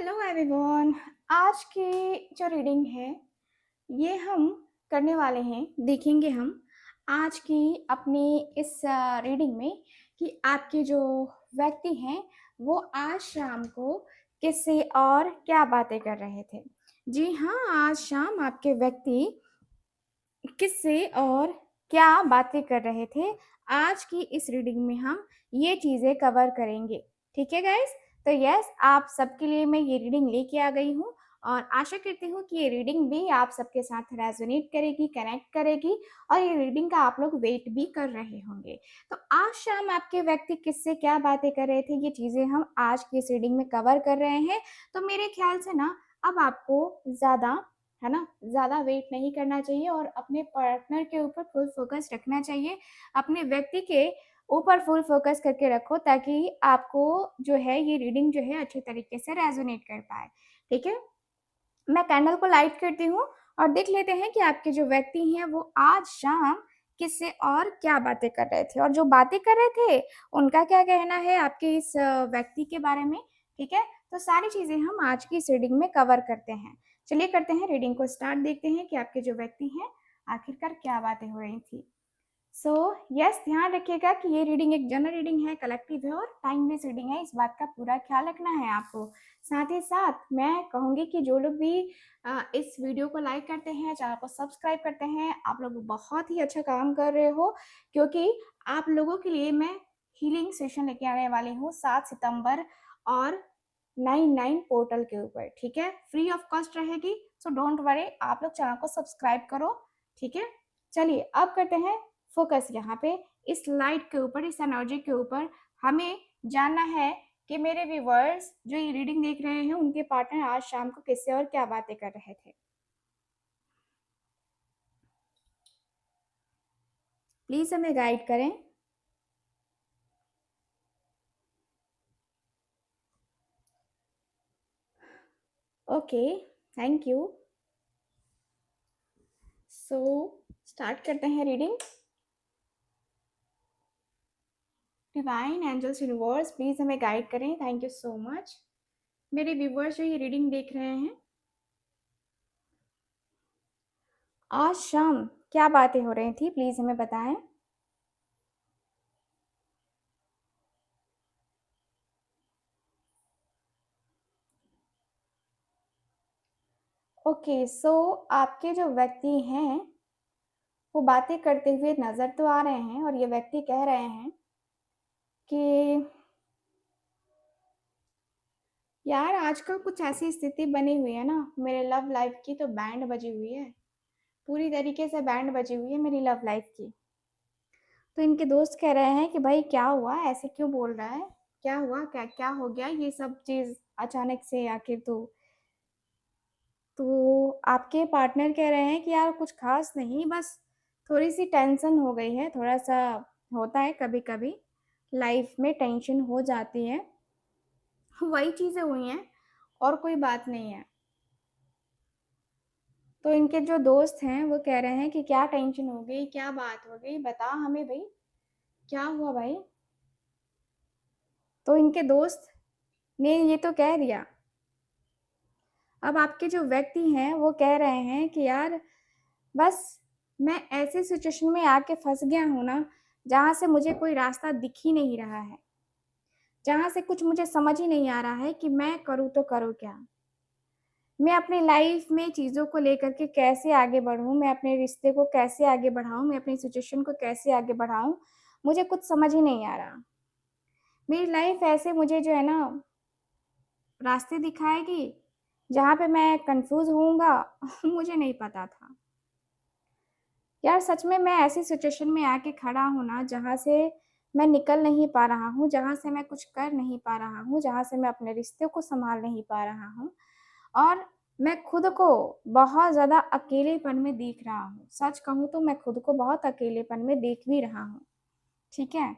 Hello everyone. आज की जो रीडिंग है ये हम करने वाले हैं, देखेंगे हम आज की अपनी इस रीडिंग में कि आपके जो व्यक्ति हैं वो आज शाम को किससे और क्या बातें कर रहे थे। जी हाँ, आज शाम आपके व्यक्ति किससे और क्या बातें कर रहे थे, आज की इस रीडिंग में हम ये चीज़ें कवर करेंगे। ठीक है गाइस? तो यस, आप सबके लिए मैं ये रीडिंग लेके आ गई हूँ और आशा करती हूँ कि ये रीडिंग भी आप सबके साथ रेजोनेट करेगी, कनेक्ट करेगी और ये रीडिंग का आप लोग वेट भी कर रहे होंगे। तो आज शाम आपके व्यक्ति किससे क्या बातें कर रहे थे, ये चीज़ें हम आज की इस रीडिंग में कवर कर रहे हैं। तो मेरे ख्याल से ना अब आपको ज़्यादा, है ना, ज़्यादा वेट नहीं करना चाहिए और अपने पार्टनर के ऊपर फुल फोकस रखना चाहिए। अपने व्यक्ति के ऊपर फुल फोकस करके रखो ताकि आपको जो है ये रीडिंग जो है अच्छे तरीके से रेजोनेट कर पाए। ठीक है? मैं कैंडल को लाइट करती हूँ और देख लेते हैं कि आपके जो व्यक्ति हैं वो आज शाम किससे और क्या बातें कर रहे थे और जो बातें कर रहे थे उनका क्या कहना है आपके इस व्यक्ति के बारे में। ठीक है? तो सारी चीज़ें हम आज की इस रीडिंग में कवर करते हैं। चलिए करते हैं रीडिंग को स्टार्ट, देखते हैं कि आपके जो व्यक्ति हैं आखिरकार क्या बातें हो रही थी। सो यस, ध्यान रखिएगा कि ये रीडिंग एक जनरल रीडिंग है, कलेक्टिव है और टाइम बेस्ड रीडिंग है, इस बात का पूरा ख्याल रखना है आपको। साथ ही साथ मैं कहूँगी कि जो लोग भी इस वीडियो को लाइक करते हैं, चैनल को सब्सक्राइब करते हैं, आप लोग बहुत ही अच्छा काम कर रहे हो, क्योंकि आप लोगों के लिए मैं हीलिंग सेशन लेके आने वाली हूँ 7 सितंबर और 99 पोर्टल के ऊपर। ठीक है? फ्री ऑफ कॉस्ट रहेगी, सो डोंट वरी, आप लोग चैनल को सब्सक्राइब करो। ठीक है? चलिए अब करते हैं फोकस यहाँ पे इस लाइट के ऊपर, इस एनर्जी के ऊपर। हमें जानना है कि मेरे व्यूवर्स जो ये रीडिंग देख रहे हैं उनके पार्टनर आज शाम को किससे और क्या बातें कर रहे थे। प्लीज हमें गाइड करें। Okay, thank you. So start करते हैं reading. Divine angels universe please हमें गाइड करें, थैंक यू सो मच। मेरे व्यूवर्स जो ये रीडिंग देख रहे हैं आज शाम क्या बातें हो रही थी, प्लीज हमें बताएं। ओके, सो आपके जो व्यक्ति हैं वो बातें करते हुए नजर तो आ रहे हैं और ये व्यक्ति कह रहे हैं कि यार आजकल कुछ ऐसी स्थिति बनी हुई है ना, मेरे लव लाइफ की तो बैंड बजी हुई है, पूरी तरीके से बैंड बजी हुई है मेरी लव लाइफ की। तो इनके दोस्त कह रहे हैं कि भाई क्या हुआ, ऐसे क्यों बोल रहा है, क्या हुआ, क्या क्या हो गया ये सब चीज अचानक से आखिर। तो आपके पार्टनर कह रहे हैं कि यार कुछ खास नहीं, बस थोड़ी सी टेंशन हो गई है, थोड़ा सा होता है कभी कभी लाइफ में टेंशन हो जाती है, वही चीज़ें हुई हैं और कोई बात नहीं है। तो इनके जो दोस्त हैं वो कह रहे हैं कि क्या टेंशन हो गई, क्या बात हो गई, बता हमें भाई, क्या हुआ भाई। तो इनके दोस्त ने ये तो कह दिया। अब आपके जो व्यक्ति हैं वो कह रहे हैं कि यार बस मैं ऐसी सिचुएशन में आके फंस गया हूँ ना, जहाँ से मुझे कोई रास्ता दिख ही नहीं रहा है, जहाँ से कुछ मुझे समझ ही नहीं आ रहा है कि मैं करूँ तो करूँ क्या। मैं अपनी लाइफ में चीज़ों को लेकर के कैसे आगे बढ़ूँ, मैं अपने रिश्ते को कैसे आगे बढ़ाऊँ, मैं अपनी सिचुएशन को कैसे आगे बढ़ाऊँ, मुझे कुछ समझ ही नहीं आ रहा। मेरी लाइफ ऐसे मुझे जो है ना रास्ते दिखाएगी जहाँ पे मैं कन्फ्यूज़ होऊँगा मुझे नहीं पता था। यार सच में मैं ऐसी सिचुएशन में आके खड़ा हूँ ना, जहाँ से मैं निकल नहीं पा रहा हूँ, जहाँ से मैं कुछ कर नहीं पा रहा हूँ, जहाँ से मैं अपने रिश्ते को सँभाल नहीं पा रहा हूँ और मैं खुद को बहुत ज़्यादा अकेलेपन में देख रहा हूँ। सच कहूँ तो मैं खुद को बहुत अकेलेपन में देख भी रहा हूँ। ठीक है?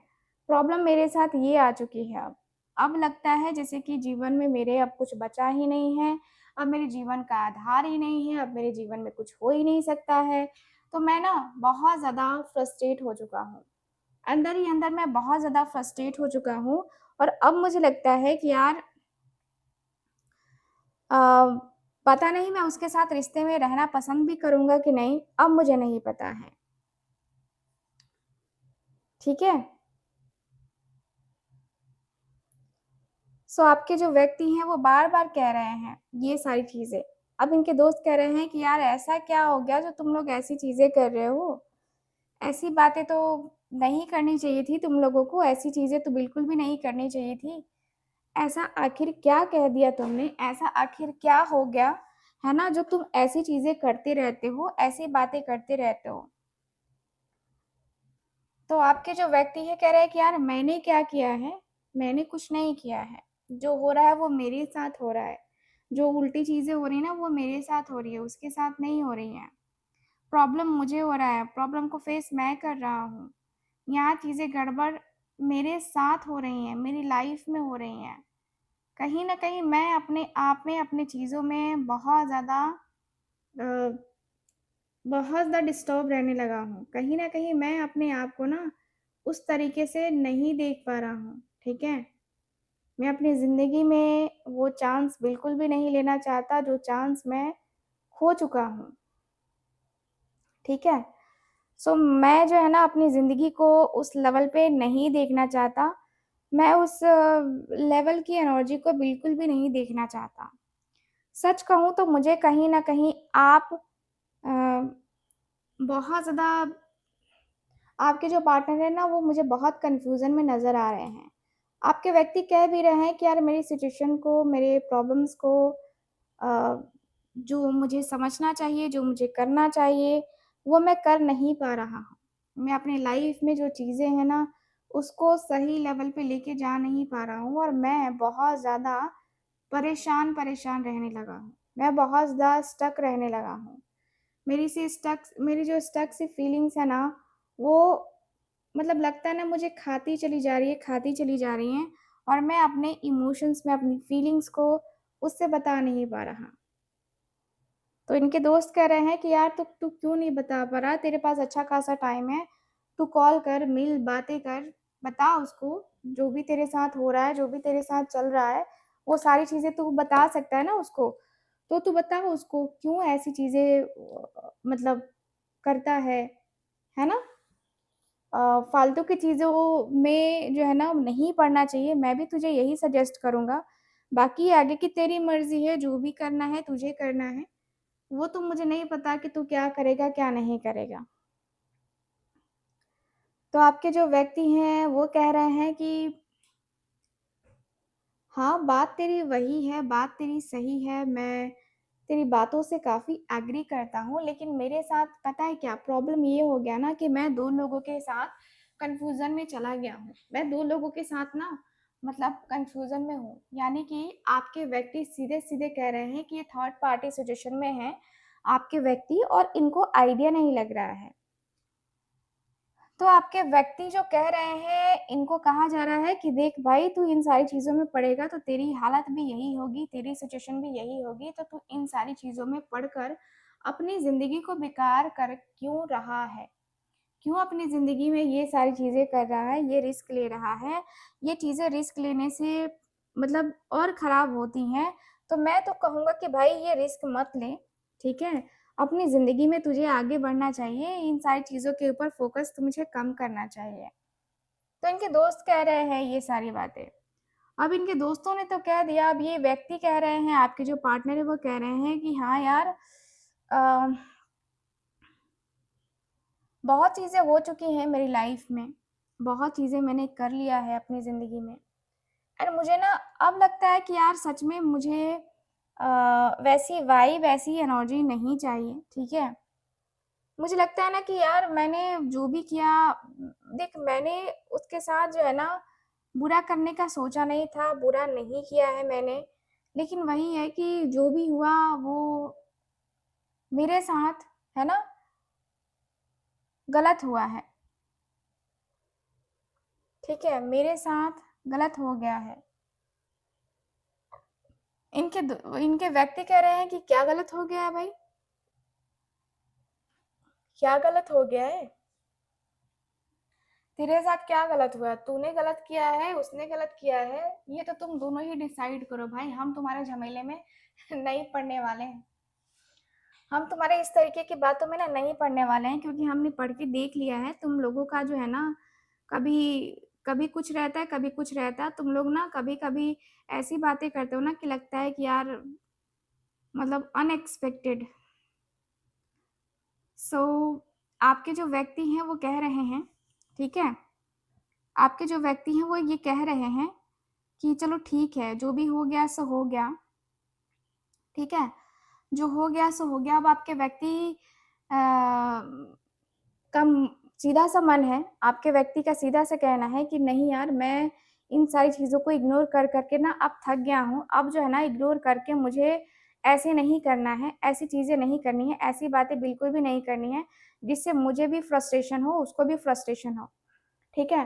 प्रॉब्लम मेरे साथ ये आ चुकी है अब। अब लगता है जैसे कि जीवन में मेरे अब कुछ बचा ही नहीं है, अब मेरे जीवन का आधार ही नहीं है, अब मेरे जीवन में कुछ हो ही नहीं सकता है। तो मैं ना बहुत ज़्यादा फ्रस्ट्रेट हो चुका हूँ। अंदर ही अंदर मैं बहुत ज़्यादा फ्रस्ट्रेट हो चुका हूँ और अब मुझे लगता है कि यार अ, पता नहीं मैं उसके साथ रिश्ते में रहना पसंद भी करूँगा कि नहीं, अब मुझे नहीं पता है। ठीक है? आपके जो व्यक्ति हैं वो बार-बार कह रहे हैं ये सारी चीज़ें। अब इनके दोस्त कह रहे हैं कि यार ऐसा क्या हो गया जो तुम लोग ऐसी चीज़ें कर रहे हो? ऐसी बातें तो नहीं करनी चाहिए थी तुम लोगों को, ऐसी चीज़ें तो बिल्कुल भी नहीं करनी चाहिए थी। ऐसा आखिर क्या कह दिया तुमने? ऐसा आखिर क्या हो गया, है ना, जो तुम ऐसी चीज़ें करते रहते हो, ऐसी बातें करते रहते हो? तो आपके जो व्यक्ति हैं कह रहे हैं कि यार मैंने क्या किया है? मैंने कुछ नहीं किया है। जो हो रहा है वो मेरे साथ हो रहा है। जो उल्टी चीज़ें हो रही हैं ना वो मेरे साथ हो रही है, उसके साथ नहीं हो रही हैं। प्रॉब्लम मुझे हो रहा है, प्रॉब्लम को फेस मैं कर रहा हूँ। यहाँ चीज़ें गड़बड़ मेरे साथ हो रही हैं, मेरी लाइफ में हो रही हैं। कहीं न कहीं मैं अपने आप में, अपनी चीज़ों में अ, बहुत ज़्यादा डिस्टर्ब रहने लगा हूँ। कहीं न कहीं मैं अपने आप को ना उस तरीके से नहीं देख पा रहा हूँ, ठीक है? मैं अपनी ज़िंदगी में वो चांस बिल्कुल भी नहीं लेना चाहता जो चांस मैं खो चुका हूँ, ठीक है? मैं जो है ना अपनी ज़िंदगी को उस लेवल पे नहीं देखना चाहता। मैं उस लेवल की एनर्जी को बिल्कुल भी नहीं देखना चाहता। सच कहूँ तो मुझे कहीं न कहीं आप अ, बहुत ज़्यादा आपके जो पार्टनर हैं ना वो मुझे बहुत कन्फ्यूज़न में नज़र आ रहे हैं। आपके व्यक्ति कह भी रहे हैं कि यार मेरी सिचुएशन को, मेरे प्रॉब्लम्स को अ, जो मुझे समझना चाहिए, जो मुझे करना चाहिए, वो मैं कर नहीं पा रहा हूँ। मैं अपनी लाइफ़ में जो चीज़ें हैं ना, उसको सही लेवल पे लेके जा नहीं पा रहा हूँ और मैं बहुत ज़्यादा परेशान-परेशान रहने लगा हूँ। मैं बहुत ज़्यादा स्टक रहने लगा हूँ। मेरी जो स्टक सी फीलिंग्स है ना, वो मतलब लगता है ना मुझे खाती चली जा रही हैं और मैं अपने इमोशंस में अपनी फीलिंग्स को उससे बता नहीं पा रहा। तो इनके दोस्त कह रहे हैं कि यार तू क्यों नहीं बता पा रहा? तेरे पास अच्छा खासा टाइम है, तू कॉल कर, मिल, बातें कर, बता उसको जो भी तेरे साथ हो रहा है, जो भी तेरे साथ चल रहा है, वो सारी चीज़ें तू बता सकता है ना उसको। तो तू बता उसको क्यों ऐसी चीज़ें मतलब करता है ना? फालतू की चीज़ों में जो है ना नहीं पड़ना चाहिए, मैं भी तुझे यही सजेस्ट करूँगा। बाकी आगे की तेरी मर्ज़ी है, जो भी करना है तुझे करना है। वो तो मुझे नहीं पता कि तू क्या करेगा, क्या नहीं करेगा। तो आपके जो व्यक्ति हैं, वो कह रहे हैं कि हाँ, बात तेरी वही है, बात तेरी सही है, मैं तेरी बातों से काफ़ी एग्री करता हूँ, लेकिन मेरे साथ पता है क्या प्रॉब्लम ये हो गया ना कि मैं 2 लोगों के साथ कन्फ्यूज़न में चला गया हूँ। मैं 2 लोगों के साथ ना मतलब कन्फ्यूज़न में हूँ। यानी कि आपके व्यक्ति सीधे-सीधे कह रहे हैं कि ये थर्ड पार्टी सिचुएशन में हैं, आपके व्यक्ति और इनको आइडिया नहीं लग रहा है। तो आपके व्यक्ति जो कह रहे हैं, इनको कहा जा रहा है कि देख भाई तू इन सारी चीज़ों में पड़ेगा तो तेरी हालत भी यही होगी, तेरी सिचुएशन भी यही होगी, तो तू इन सारी चीज़ों में पड़कर अपनी ज़िंदगी को बेकार कर क्यों रहा है? क्यों अपनी ज़िंदगी में ये सारी चीज़ें कर रहा है, ये रिस्क ले रहा है? ये चीज़ें रिस्क लेने से मतलब और ख़राब होती हैं, तो मैं तो कहूँगा कि भाई ये रिस्क मत ले, ठीक है? अपनी ज़िंदगी में तुझे आगे बढ़ना चाहिए, इन सारी चीज़ों के ऊपर फ़ोकस तुझे कम करना चाहिए। तो इनके दोस्त कह रहे हैं ये सारी बातें। अब इनके दोस्तों ने तो कह दिया, अब ये व्यक्ति कह रहे हैं, आपके जो पार्टनर है वो कह रहे हैं कि हाँ यार अ, बहुत चीज़ें हो चुकी हैं मेरी लाइफ़ में, बहुत चीज़ें मैंने कर लिया है अपनी ज़िंदगी में। और मुझे ना अब लगता है कि यार सच में मुझे वैसी वाइब, वैसी एनर्जी नहीं चाहिए, ठीक है? मुझे लगता है ना कि यार मैंने जो भी किया देख मैंने उसके साथ जो है ना बुरा करने का सोचा नहीं था, बुरा नहीं किया है मैंने। लेकिन वही है कि जो भी हुआ वो मेरे साथ, है ना, गलत हुआ है, ठीक है? मेरे साथ गलत हो गया है। इनके व्यक्ति कह रहे हैं कि क्या गलत हो गया है भाई? क्या गलत हो गया है? तेरे साथ क्या गलत हुआ? तूने गलत किया है, उसने गलत किया है, ये तो तुम दोनों ही डिसाइड करो भाई, हम तुम्हारे झमेले में नहीं पड़ने वाले हैं। हम तुम्हारे इस तरीके की बातों में ना नहीं पड़ने वाले हैं, क्योंकि हमने पढ़ के देख लिया है तुम लोगों का जो है ना, कभी कभी कुछ रहता है, कभी कुछ रहता है। तुम लोग ना कभी-कभी ऐसी बातें करते हो ना कि लगता है कि यार मतलब अनएक्सपेक्टेड। सो आपके जो व्यक्ति हैं वो कह रहे हैं, ठीक है? आपके जो व्यक्ति हैं वो ये कह रहे हैं कि चलो ठीक है, जो भी हो गया सो हो गया, ठीक है? जो हो गया सो हो गया। अब आपके व्यक्ति अ, का सीधा-सा मन है, आपके व्यक्ति का सीधा सा कहना है कि नहीं यार, मैं इन सारी चीज़ों को इग्नोर कर के ना अब थक गया हूँ। अब जो है ना इग्नोर करके मुझे ऐसे नहीं करना है, ऐसी चीज़ें नहीं करनी है, ऐसी बातें बिल्कुल भी नहीं करनी है, जिससे मुझे भी फ्रस्ट्रेशन हो, उसको भी फ्रस्ट्रेशन हो, ठीक है?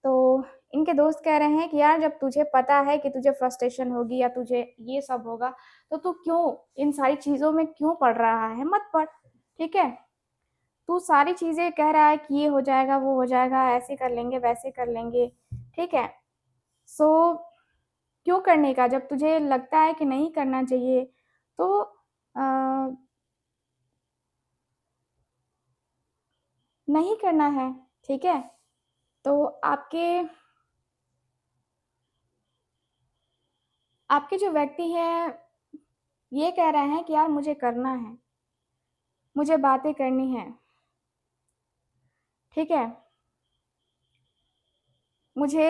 तो इनके दोस्त कह रहे हैं कि यार, जब तुझे पता है कि तुझे फ्रस्ट्रेशन होगी या तुझे ये सब होगा, तो तू क्यों इन सारी चीज़ों में क्यों पड़ रहा है? मत पड़, ठीक है? तू सारी चीज़ें कह रहा है कि ये हो जाएगा, वो हो जाएगा, ऐसे कर लेंगे, वैसे कर लेंगे, ठीक है? सो क्यों करने का? जब तुझे लगता है कि नहीं करना चाहिए, तो नहीं करना है, ठीक है? तो आपके जो व्यक्ति हैं, ये कह रहे हैं कि यार मुझे करना है, मुझे बातें करनी है, ठीक है? मुझे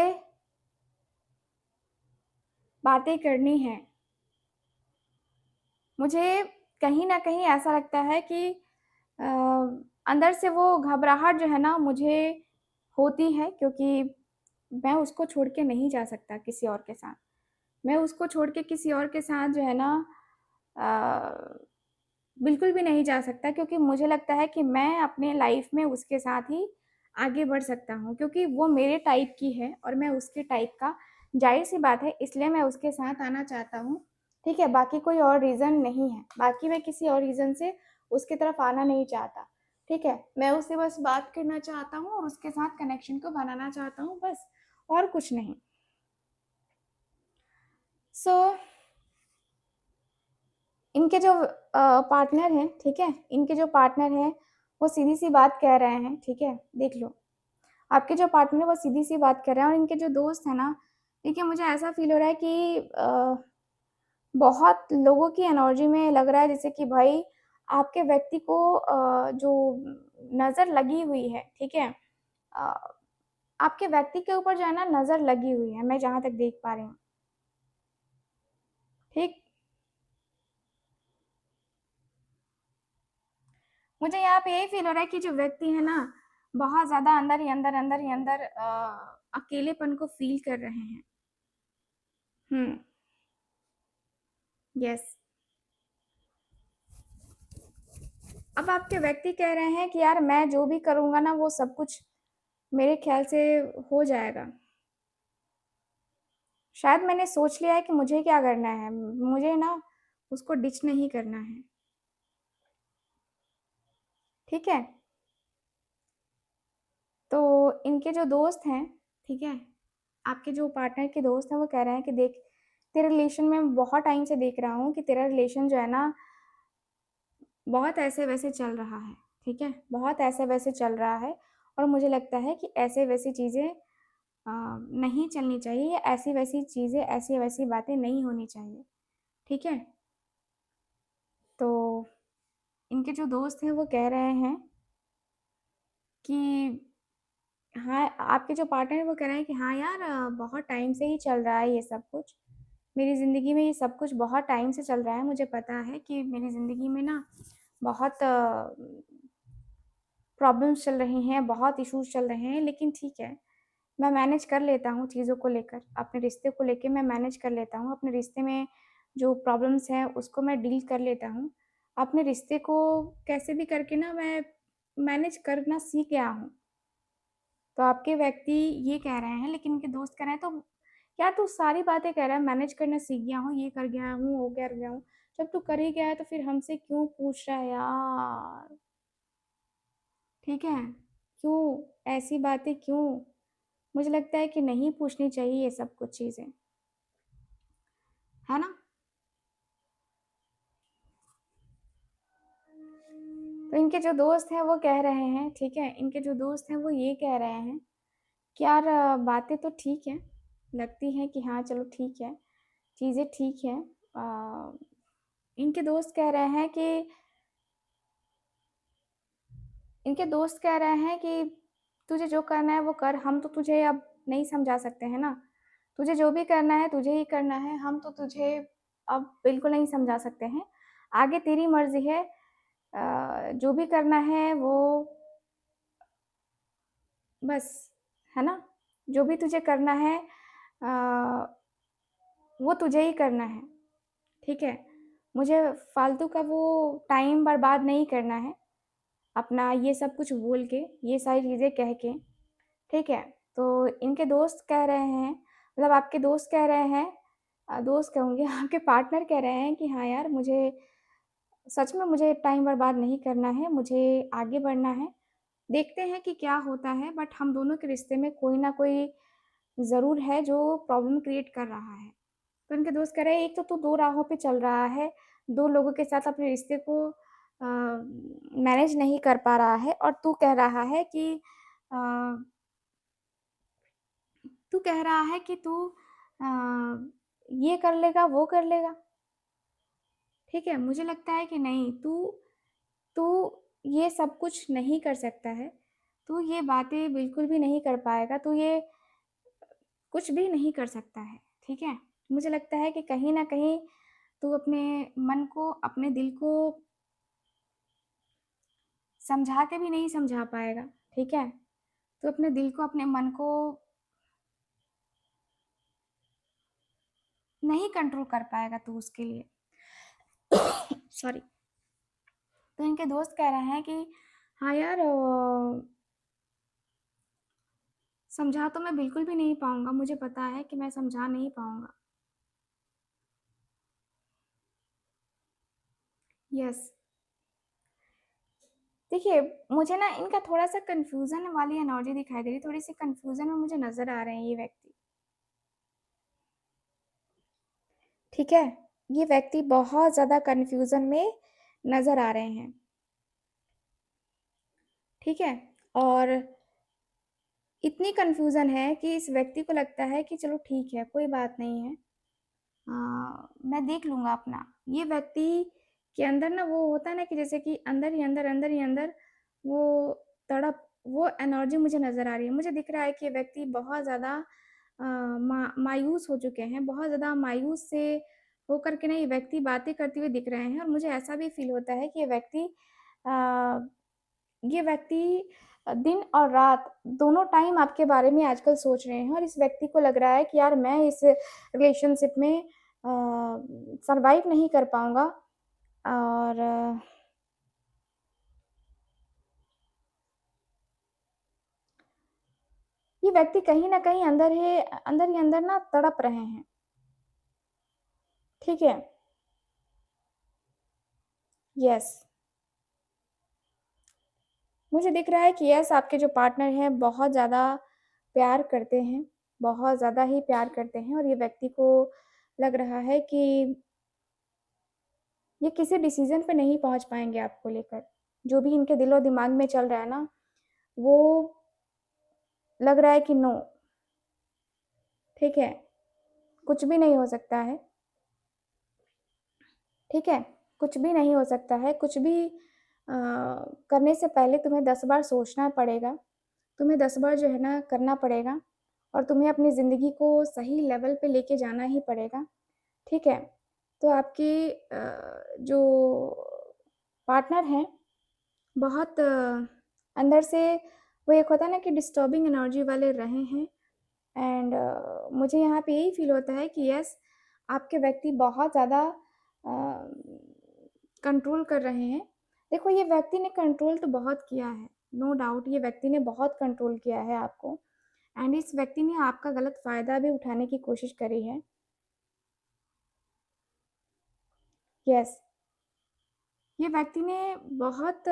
बातें करनी है। मुझे कहीं न कहीं ऐसा लगता है कि अ, अंदर से वो घबराहट जो है ना मुझे होती है, क्योंकि मैं उसको छोड़ के नहीं जा सकता किसी और के साथ। मैं उसको छोड़ के किसी और के साथ जो है ना अ, बिल्कुल भी नहीं जा सकता, क्योंकि मुझे लगता है कि मैं अपने लाइफ़ में उसके साथ ही आगे बढ़ सकता हूँ, क्योंकि वो मेरे टाइप की है और मैं उसके टाइप का। ज़ाहिर-सी बात है, इसलिए मैं उसके साथ आना चाहता हूँ, ठीक है? बाकी कोई और रीज़न नहीं है। बाकी मैं किसी और रीज़न से उसकी तरफ आना नहीं चाहता, ठीक है? मैं उससे बस बात करना चाहता हूँ और उसके साथ कनेक्शन को बनाना चाहता हूँ, बस, और कुछ नहीं। सो इनके जो पार्टनर हैं, ठीक है? इनके जो पार्टनर हैं, वो सीधी-सी बात कह रहे हैं, ठीक है? देख लो, आपके जो पार्टनर हैं, वो सीधी-सी बात कर रहे हैं, और इनके जो दोस्त हैं ना, देखिए मुझे ऐसा फ़ील हो रहा है कि बहुत लोगों की एनर्जी में लग रहा है जैसे कि भाई आपके व्यक्ति को जो नज़र लगी हुई है, ठीक है? अ, आपके व्यक्ति के ऊपर जो है ना नज़र लगी हुई है, मैं जहाँ तक देख पा रही हूँ, ठीक? मुझे यहाँ पे यही फ़ील हो रहा है कि जो व्यक्ति है ना, बहुत ज़्यादा अंदर ही अंदर अकेलेपन को फ़ील कर रहे हैं। हुँ, यस। अब आपके व्यक्ति कह रहे हैं कि यार, मैं जो भी करूँगा ना वो सब कुछ मेरे ख़्याल से हो जाएगा। शायद मैंने सोच लिया है कि मुझे क्या करना है, मुझे ना उसको डिच नहीं करना है, ठीक है? तो इनके जो दोस्त हैं, ठीक है? आपके जो पार्टनर के दोस्त हैं, वो कह रहे हैं कि देख, तेरे रिलेशन में बहुत टाइम से देख रहा हूँ कि तेरा रिलेशन जो है ना, बहुत ऐसे-वैसे चल रहा है, ठीक है? बहुत ऐसे-वैसे चल रहा है, और मुझे लगता है कि ऐसे-वैसी चीज़ें नहीं चलनी चाहिए, या ऐसी-वैसी चीज़ें, ऐसी-वैसी बातें नहीं होनी चाहिए, ठीक है? तो इनके जो दोस्त हैं, वो कह रहे हैं कि हाँ, आपके जो पार्टनर हैं, वो कह रहे हैं कि हाँ यार, बहुत टाइम से ही चल रहा है ये सब कुछ। मेरी ज़िंदगी में ये सब कुछ बहुत टाइम से चल रहा है। मुझे पता है कि मेरी ज़िंदगी में ना बहुत प्रॉब्लम्स चल रही हैं, बहुत इश्यूज़ चल रहे हैं, लेकिन ठीक है, मैं मैनेज कर लेता हूँ चीज़ों को लेकर। अपने रिश्ते को लेके मैं मैनेज कर लेता हूँ। अपने रिश्ते में जो प्रॉब्लम्स हैं, उसको मैं डील कर लेता हूँ। अपने रिश्ते को कैसे भी करके ना मैं मैनेज करना सीख गया हूँ। तो आपके व्यक्ति ये कह रहे हैं, लेकिन उनके दोस्त कह रहे हैं, तो यार तू सारी बातें कह रहा है, मैनेज करना सीख गया हूँ, ये कर गया हूँ, वो कर गया हूँ। जब तू कर ही गया है तो फिर हमसे क्यों पूछ रहा है यार? ठीक है? क्यों ऐसी बातें क्यों? मुझे लगता है कि नहीं पूछनी चाहिए ये सब कुछ चीज़ें, है ना? तो इनके जो दोस्त हैं वो कह रहे हैं, ठीक है? इनके जो दोस्त हैं वो ये कह रहे हैं कि यार बातें तो ठीक हैं, लगती हैं कि हाँ, चलो ठीक है, चीज़ें ठीक हैं। इनके दोस्त कह रहे हैं कि इनके दोस्त कह रहे हैं कि तुझे जो करना है वो कर, हम तो तुझे अब नहीं समझा सकते हैं ना। तुझे जो भी करना है तुझे ही करना है, हम तो तुझे अब बिल्कुल नहीं समझा सकते हैं। आगे तेरी मर्ज़ी है, जो भी करना है वो बस, है ना? जो भी तुझे करना है अ, वो तुझे ही करना है, ठीक है? मुझे फालतू का वो टाइम बर्बाद नहीं करना है, अपना ये सब कुछ बोल के, ये सारी चीज़ें कह के, ठीक है? तो इनके दोस्त कह रहे हैं, मतलब आपके दोस्त कह रहे हैं, दोस्त कहूँगी आपके पार्टनर कह रहे हैं कि हाँ यार, मुझे सच में मुझे टाइम बर्बाद नहीं करना है, मुझे आगे बढ़ना है। देखते हैं कि क्या होता है, बट हम दोनों के रिश्ते में कोई ना कोई ज़रूर है जो प्रॉब्लम क्रिएट कर रहा है। तो उनके दोस्त कह रहे हैं, एक तो तू 2 राहों पे चल रहा है, 2 लोगों के साथ अपने रिश्ते को मैनेज नहीं कर पा रहा है, और अ, तू कह रहा है कि तू अ, ये कर लेगा, वो कर लेगा, ठीक है? मुझे लगता है कि नहीं, तू ये सब कुछ नहीं कर सकता है, तू ये बातें बिल्कुल भी नहीं कर पाएगा, तू ये कुछ भी नहीं कर सकता है, ठीक है? मुझे लगता है कि कहीं न कहीं तू अपने मन को, अपने दिल को समझा के भी नहीं समझा पाएगा, ठीक है? तू अपने दिल को, अपने मन को नहीं कंट्रोल कर पाएगा तू उसके लिए। सॉरी। तो इनके दोस्त कह रहे हैं कि हाँ यार, समझा तो मैं बिल्कुल भी नहीं पाऊँगा, मुझे पता है कि मैं समझा नहीं पाऊँगा। यस। देखिए, मुझे ना इनका थोड़ा-सा कन्फ्यूज़न वाली एनर्जी दिखाई दे रही है, थोड़ी-सी कन्फ्यूज़न में मुझे नज़र आ रहे हैं ये व्यक्ति, ठीक है? ये व्यक्ति बहुत ज़्यादा कन्फ्यूज़न में नज़र आ रहे हैं, ठीक है? और इतनी कन्फ्यूज़न है कि इस व्यक्ति को लगता है कि चलो ठीक है, कोई बात नहीं है, मैं देख लूँगा अपना। ये व्यक्ति के अंदर ना वो होता है ना कि जैसे कि अंदर ही अंदर वो तड़प, वो एनर्जी मुझे नज़र आ रही है। मुझे दिख रहा है कि ये व्यक्ति बहुत ज़्यादा मायूस हो चुके हैं, बहुत ज़्यादा मायूस से होकर के ना ये व्यक्ति बातें करते हुए दिख रहे हैं, और मुझे ऐसा भी फ़ील होता है कि अ, ये व्यक्ति दिन और रात दोनों टाइम आपके बारे में आजकल सोच रहे हैं, और इस व्यक्ति को लग रहा है कि यार मैं इस रिलेशनशिप में सर्वाइव नहीं कर पाऊँगा, और ये व्यक्ति कहीं न कहीं अंदर ही अंदर ना तड़प रहे हैं, ठीक है? यस। मुझे दिख रहा है कि यस, आपके जो पार्टनर हैं बहुत ज़्यादा प्यार करते हैं, बहुत ज़्यादा ही प्यार करते हैं, और ये व्यक्ति को लग रहा है कि ये किसी डिसीज़न पे नहीं पहुँच पाएँगे आपको लेकर। जो भी इनके दिलो दिमाग में चल रहा है ना, वो लग रहा है कि नो, ठीक है? कुछ भी नहीं हो सकता है, ठीक है? कुछ भी नहीं हो सकता है, कुछ भी करने से पहले तुम्हें 10 बार सोचना पड़ेगा, तुम्हें 10 बार जो है ना करना पड़ेगा, और तुम्हें अपनी ज़िंदगी को सही लेवल पे लेके जाना ही पड़ेगा, ठीक है? तो आपके जो पार्टनर हैं, बहुत अंदर से वो एक होता है ना कि डिस्टर्बिंग एनर्जी वाले रहे हैं, एंड मुझे यहाँ पे यही फ़ील होता है कि यस, आपके व्यक्ति बहुत ज़्यादा कंट्रोल कर रहे हैं। देखो, ये व्यक्ति ने कंट्रोल तो बहुत किया है, नो डाउट ये व्यक्ति ने बहुत कंट्रोल किया है आपको, एंड इस व्यक्ति ने आपका गलत फ़ायदा भी उठाने की कोशिश करी है। यस, ये व्यक्ति ने बहुत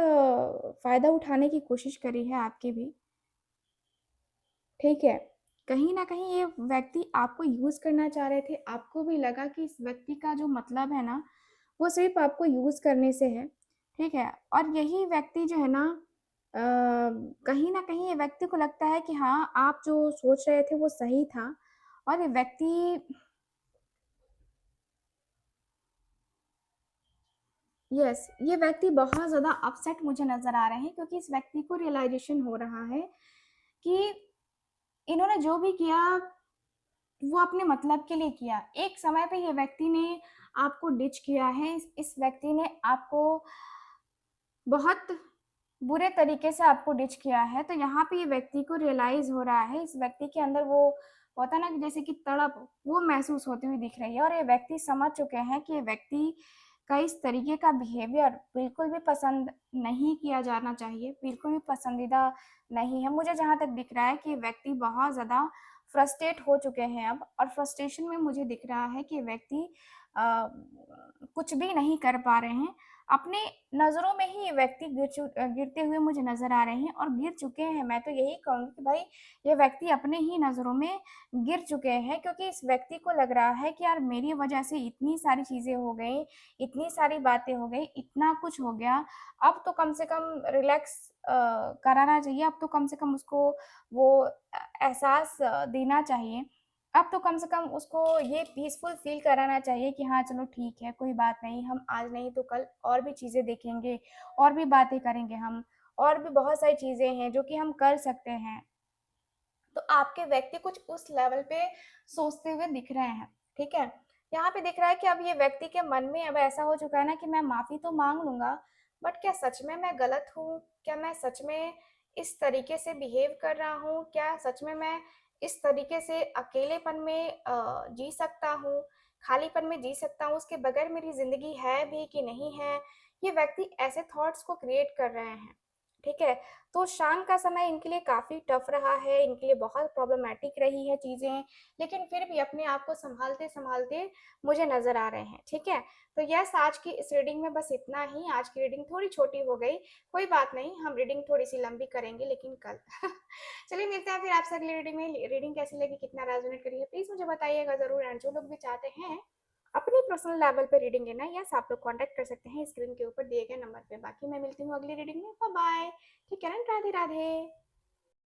फ़ायदा उठाने की कोशिश करी है आपकी भी। ठीक है? कहीं न कहीं ये व्यक्ति आपको यूज़ करना चाह रहे थे, आपको भी लगा कि इस व्यक्ति का जो मतलब है ना, वो सिर्फ़ आपको यूज़ करने से है, ठीक है? और यही व्यक्ति जो है ना कहीं न कहीं ये व्यक्ति को लगता है कि हाँ, आप जो सोच रहे थे वो सही था और ये व्यक्ति यस, ये व्यक्ति बहुत ज़्यादा अपसेट मुझे नज़र आ रहे हैं क्योंकि इस व्यक्ति को रियलाइज़ेशन हो रहा है कि इन्होंने जो भी किया, वो अपने मतलब के लिए किया। एक समय पे ये व्यक्ति ने आपको डिच किया है, इस व्यक्ति ने आपको बहुत बुरे तरीके से आपको डिच किया है, तो यहाँ पे ये व्यक्ति को रियलाइज़ हो रहा है, इस व्यक्ति के अंदर वो होता है ना कि जैसे कि तड़प, वो महसूस होती हुई दिख रही है और ये व्यक्ति समझ चुके हैं कि ये व्यक्ति का इस तरीके का बिहेवियर बिल्कुल भी पसंद नहीं किया जाना चाहिए, बिल्कुल भी पसंदीदा नहीं है। मुझे जहाँ तक दिख रहा है कि ये व्यक्ति बहुत ज़्यादा फ्रस्ट्रेट हो चुके हैं अब और फ्रस्ट्रेशन में मुझे दिख रहा है कि व्यक्ति अ, कुछ भी नहीं कर पा रहे हैं। अपने नज़रों में ही ये व्यक्ति गिरते हुए मुझे नज़र आ रहे हैं और गिर चुके हैं। मैं तो यही कहूँगी कि भाई ये व्यक्ति अपने ही नज़रों में गिर चुके हैं क्योंकि इस व्यक्ति को लग रहा है कि यार मेरी वज़ह से इतनी सारी चीज़ें हो गई, इतनी सारी बातें हो गई, इतना कुछ हो गया, अब तो कम से कम रिलैक्स कराना चाहिए, अब तो कम से कम उसको वो एहसास देना चाहिए। अब तो कम से कम उसको ये पीसफुल फ़ील कराना चाहिए कि हाँ, चलो ठीक है, कोई बात नहीं, हम आज नहीं तो कल और भी चीज़ें देखेंगे, और भी बातें करेंगे हम, और भी बहुत सारी चीज़ें हैं जो कि हम कर सकते हैं। तो आपके व्यक्ति कुछ उस लेवल पे सोचते हुए दिख रहे हैं, ठीक है? यहाँ पे दिख रहा है कि अब ये व्यक्ति के मन में अब ऐसा हो चुका है ना कि मैं माफ़ी तो माँग लूँगा, बट क्या सच में मैं गलत हूँ? क्या मैं सच में इस तरीके से बिहेव कर रहा हूँ? क्या सच में मैं इस तरीके से अकेलेपन में जी सकता हूँ, खालीपन में जी सकता हूँ, उसके बगैर मेरी ज़िंदगी है भी कि नहीं है? ये व्यक्ति ऐसे थॉट्स को क्रिएट कर रहे हैं, ठीक है? तो शाम का समय इनके लिए काफ़ी टफ रहा है, इनके लिए बहुत प्रॉब्लमैटिक रही है चीज़ें, लेकिन फिर भी अपने आप को सँभालते-सँभालते मुझे नज़र आ रहे हैं, ठीक है? तो यस, आज की इस रीडिंग में बस इतना ही, आज की रीडिंग थोड़ी छोटी हो गई, कोई बात नहीं, हम रीडिंग थोड़ी-सी लंबी करेंगे लेकिन कल। चलिए मिलते हैं फिर आपसे अगली रीडिंग में, रीडिंग कैसी लगी, कितना रेज़ोनेट करी है, प्लीज़ मुझे बताइएगा ज़रूर एंड जो लोग भी चाहते हैं अपनी पर्सनल लेवल पे रीडिंग लेना, यस आप लोग कॉन्टैक्ट कर सकते हैं स्क्रीन के ऊपर दिए गए नंबर पे। बाकी मैं मिलती हूँ अगली रीडिंग में, बाय बाय, ठीक है ना, राधे राधे।